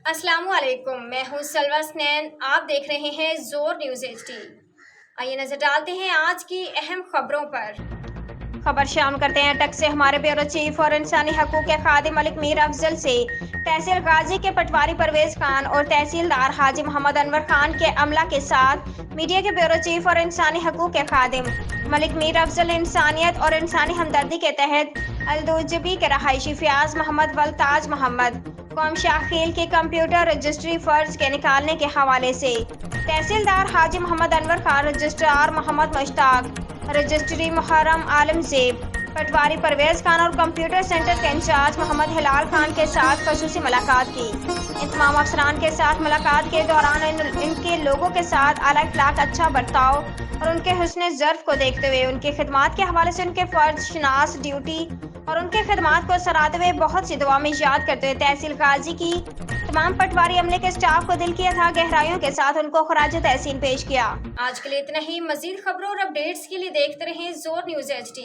अस्सलामु अलैकुम, मैं हूँ सलवा स्नैन। आप देख रहे हैं जोर न्यूज़ HD। आइए नजर डालते हैं आज की अहम खबरों पर। खबर शामिल करते हैं टक से हमारे ब्यूरो चीफ और इंसानी हकूक के खादिम मलिक मीर अफजल से। तहसील गाजी के पटवारी परवेज खान और तहसीलदार हाजी मोहम्मद अनवर खान के अमला के साथ मीडिया के ब्यूरो चीफ और इंसानी हकूक के खादिम मलिक मीर अफजल इंसानियत और इंसानी हमदर्दी के तहत अलदोजबी के रहायशी फयाज मोहम्मद वलताज मोहम्मद कौम शाखील के कंप्यूटर रजिस्ट्री फर्ज के निकालने के हवाले से तहसीलदार हाजी मोहम्मद अनवर खान, रजिस्ट्रार मोहम्मद मुश्ताक, रजिस्ट्री मुहर्रम आलमजेब, पटवारी परवेज खान और कंप्यूटर सेंटर के इंचार्ज मोहम्मद हिलाल खान के साथ खसूसी मुलाकात की। इन तमाम अफसरान के साथ मुलाकात के दौरान इनके लोगों के साथ आला इखलाक, अच्छा बर्ताव और उनके हुस्न ज़र्फ को देखते हुए उनकी खिदमात के हवाले से उनके फ़र्ज, शनास, ड्यूटी और उनके खिदमात को सराहते हुए बहुत सी दुआ में याद करते हुए तहसील गाजी की तमाम पटवारी अमले के स्टाफ को दिल की अथाह गहराइयों के साथ उनको खराज तहसीन पेश किया। आज के लिए इतना ही। मजीद खबरों और अपडेट्स के लिए देखते रहें जोर न्यूज़ HD।